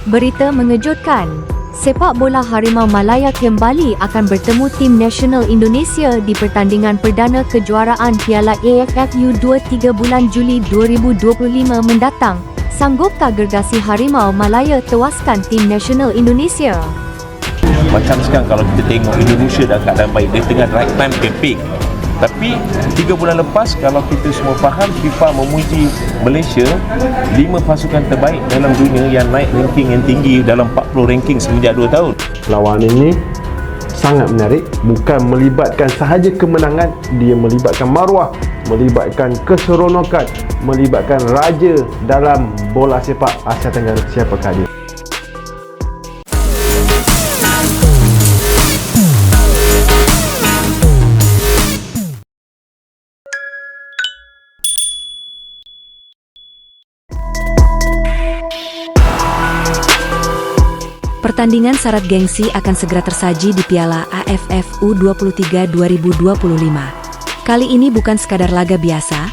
Berita mengejutkan. Sepak bola Harimau Malaya kembali akan bertemu tim nasional Indonesia di pertandingan perdana kejuaraan Piala AFF U23 bulan Juli 2025 mendatang. Sanggupkah gergasi Harimau Malaya tewaskan tim nasional Indonesia? Macam sekarang kalau kita tengok Indonesia dalam keadaan baik, dia tengah right time campaign. Tapi 3 bulan lepas, kalau kita semua faham, FIFA memuji Malaysia 5 pasukan terbaik dalam dunia yang naik ranking yang tinggi dalam 40 ranking semenjak 2 tahun. Lawan ini sangat menarik, bukan melibatkan sahaja kemenangan, dia melibatkan maruah, melibatkan keseronokan, melibatkan raja dalam bola sepak Asia Tenggara. Siapakah dia? Pertandingan syarat gengsi akan segera tersaji di Piala AFF U23 2025. Kali ini bukan sekadar laga biasa,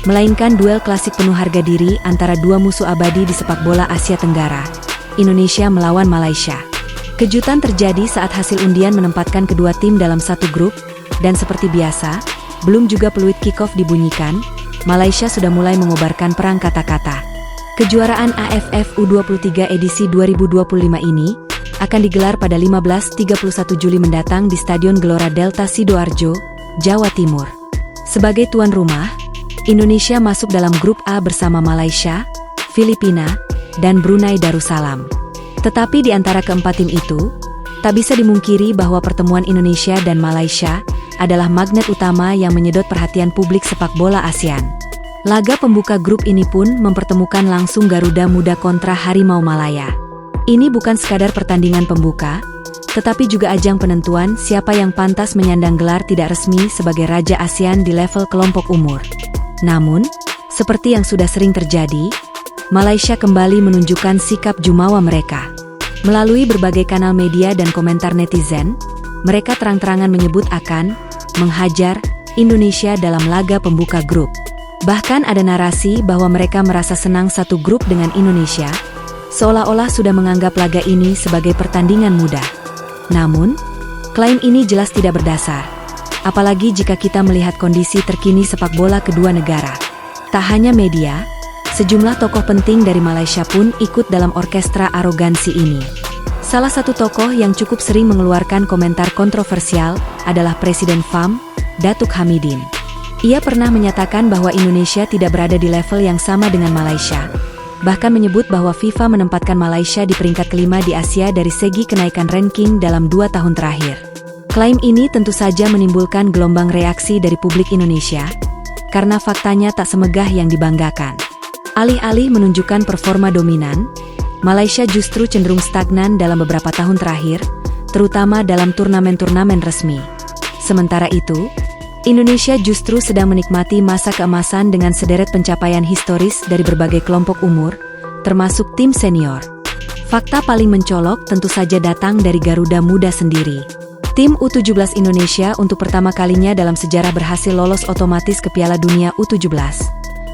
melainkan duel klasik penuh harga diri antara dua musuh abadi di sepak bola Asia Tenggara, Indonesia melawan Malaysia. Kejutan terjadi saat hasil undian menempatkan kedua tim dalam satu grup, dan seperti biasa, belum juga peluit kick-off dibunyikan, Malaysia sudah mulai mengobarkan perang kata-kata. Kejuaraan AFF U23 edisi 2025 ini akan digelar pada 15-31 Juli mendatang di Stadion Gelora Delta Sidoarjo, Jawa Timur. Sebagai tuan rumah, Indonesia masuk dalam grup A bersama Malaysia, Filipina, dan Brunei Darussalam. Tetapi di antara keempat tim itu, tak bisa dimungkiri bahwa pertemuan Indonesia dan Malaysia adalah magnet utama yang menyedot perhatian publik sepak bola ASEAN. Laga pembuka grup ini pun mempertemukan langsung Garuda Muda kontra Harimau Malaya. Ini bukan sekadar pertandingan pembuka, tetapi juga ajang penentuan siapa yang pantas menyandang gelar tidak resmi sebagai Raja ASEAN di level kelompok umur. Namun, seperti yang sudah sering terjadi, Malaysia kembali menunjukkan sikap jumawa mereka. Melalui berbagai kanal media dan komentar netizen, mereka terang-terangan menyebut akan menghajar Indonesia dalam laga pembuka grup. Bahkan ada narasi bahwa mereka merasa senang satu grup dengan Indonesia, seolah-olah sudah menganggap laga ini sebagai pertandingan mudah. Namun, klaim ini jelas tidak berdasar. Apalagi jika kita melihat kondisi terkini sepak bola kedua negara. Tak hanya media, sejumlah tokoh penting dari Malaysia pun ikut dalam orkestra arogansi ini. Salah satu tokoh yang cukup sering mengeluarkan komentar kontroversial adalah Presiden FAM, Datuk Hamidin. Ia pernah menyatakan bahwa Indonesia tidak berada di level yang sama dengan Malaysia. Bahkan menyebut bahwa FIFA menempatkan Malaysia di peringkat kelima di Asia dari segi kenaikan ranking dalam 2 tahun terakhir. Klaim ini tentu saja menimbulkan gelombang reaksi dari publik Indonesia, karena faktanya tak semegah yang dibanggakan. Alih-alih menunjukkan performa dominan, Malaysia justru cenderung stagnan dalam beberapa tahun terakhir, terutama dalam turnamen-turnamen resmi. Sementara itu, Indonesia justru sedang menikmati masa keemasan dengan sederet pencapaian historis dari berbagai kelompok umur, termasuk tim senior. Fakta paling mencolok tentu saja datang dari Garuda Muda sendiri. Tim U17 Indonesia untuk pertama kalinya dalam sejarah berhasil lolos otomatis ke Piala Dunia U17.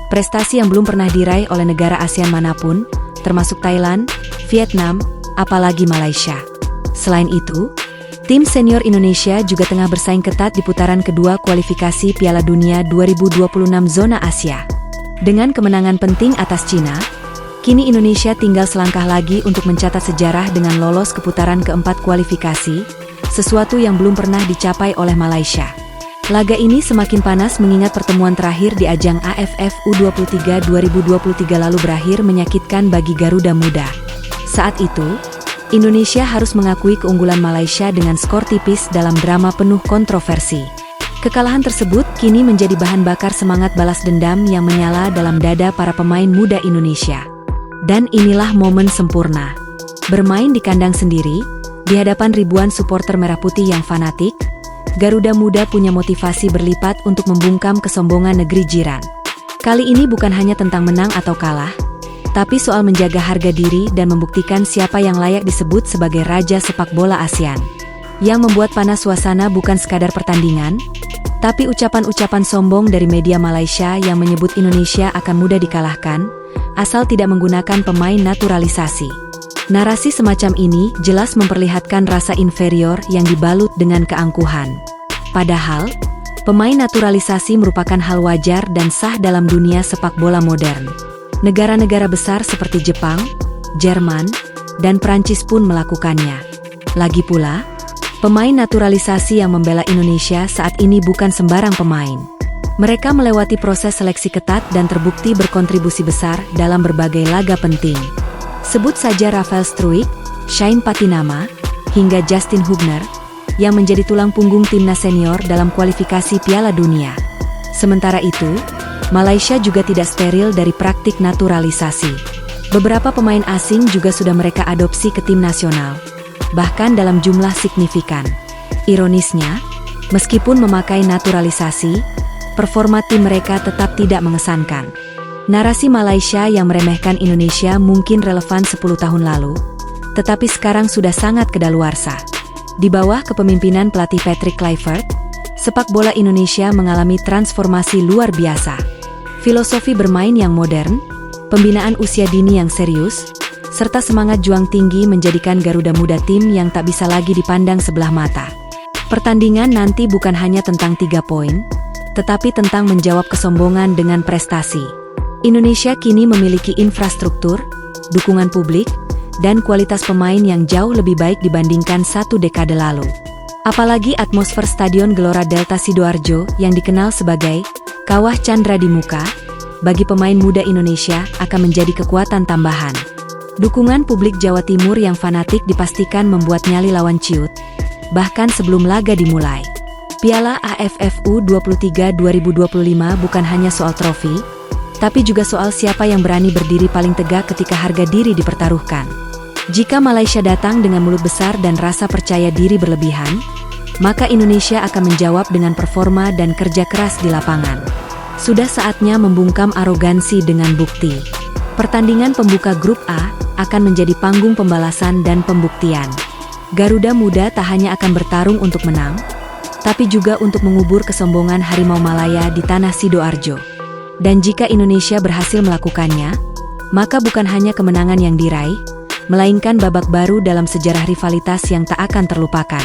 Prestasi yang belum pernah diraih oleh negara ASEAN manapun, termasuk Thailand, Vietnam, apalagi Malaysia. Selain itu, tim senior Indonesia juga tengah bersaing ketat di putaran kedua kualifikasi Piala Dunia 2026 zona Asia. Dengan kemenangan penting atas Cina, kini Indonesia tinggal selangkah lagi untuk mencatat sejarah dengan lolos ke putaran keempat kualifikasi, sesuatu yang belum pernah dicapai oleh Malaysia. Laga ini semakin panas mengingat pertemuan terakhir di ajang AFF U23 2023 lalu berakhir menyakitkan bagi Garuda Muda. Saat itu, Indonesia harus mengakui keunggulan Malaysia dengan skor tipis dalam drama penuh kontroversi. Kekalahan tersebut kini menjadi bahan bakar semangat balas dendam yang menyala dalam dada para pemain muda Indonesia. Dan inilah momen sempurna. Bermain di kandang sendiri, di hadapan ribuan supporter merah putih yang fanatik, Garuda Muda punya motivasi berlipat untuk membungkam kesombongan negeri jiran. Kali ini bukan hanya tentang menang atau kalah, tapi soal menjaga harga diri dan membuktikan siapa yang layak disebut sebagai Raja Sepak Bola ASEAN. Yang membuat panas suasana bukan sekadar pertandingan, tapi ucapan-ucapan sombong dari media Malaysia yang menyebut Indonesia akan mudah dikalahkan, asal tidak menggunakan pemain naturalisasi. Narasi semacam ini jelas memperlihatkan rasa inferior yang dibalut dengan keangkuhan. Padahal, pemain naturalisasi merupakan hal wajar dan sah dalam dunia sepak bola modern. Negara-negara besar seperti Jepang, Jerman, dan Prancis pun melakukannya. Lagi pula, pemain naturalisasi yang membela Indonesia saat ini bukan sembarang pemain. Mereka melewati proses seleksi ketat dan terbukti berkontribusi besar dalam berbagai laga penting. Sebut saja Rafael Struijk, Shane Patinama, hingga Justin Hubner, yang menjadi tulang punggung timnas senior dalam kualifikasi Piala Dunia. Sementara itu, Malaysia juga tidak steril dari praktik naturalisasi. Beberapa pemain asing juga sudah mereka adopsi ke tim nasional, bahkan dalam jumlah signifikan. Ironisnya, meskipun memakai naturalisasi, performa tim mereka tetap tidak mengesankan. Narasi Malaysia yang meremehkan Indonesia mungkin relevan 10 tahun lalu, tetapi sekarang sudah sangat kedaluarsa. Di bawah kepemimpinan pelatih Patrick Kluivert, sepak bola Indonesia mengalami transformasi luar biasa. Filosofi bermain yang modern, pembinaan usia dini yang serius, serta semangat juang tinggi menjadikan Garuda Muda tim yang tak bisa lagi dipandang sebelah mata. Pertandingan nanti bukan hanya tentang 3 poin, tetapi tentang menjawab kesombongan dengan prestasi. Indonesia kini memiliki infrastruktur, dukungan publik, dan kualitas pemain yang jauh lebih baik dibandingkan 1 dekade lalu. Apalagi atmosfer Stadion Gelora Delta Sidoarjo yang dikenal sebagai Kawah Chandra di Muka, bagi pemain muda Indonesia akan menjadi kekuatan tambahan. Dukungan publik Jawa Timur yang fanatik dipastikan membuat nyali lawan ciut, bahkan sebelum laga dimulai. Piala AFF U23 2025 bukan hanya soal trofi, tapi juga soal siapa yang berani berdiri paling tegak ketika harga diri dipertaruhkan. Jika Malaysia datang dengan mulut besar dan rasa percaya diri berlebihan, maka Indonesia akan menjawab dengan performa dan kerja keras di lapangan. Sudah saatnya membungkam arogansi dengan bukti. Pertandingan pembuka grup A akan menjadi panggung pembalasan dan pembuktian. Garuda Muda tak hanya akan bertarung untuk menang, tapi juga untuk mengubur kesombongan Harimau Malaya di tanah Sidoarjo. Dan jika Indonesia berhasil melakukannya, maka bukan hanya kemenangan yang diraih, melainkan babak baru dalam sejarah rivalitas yang tak akan terlupakan.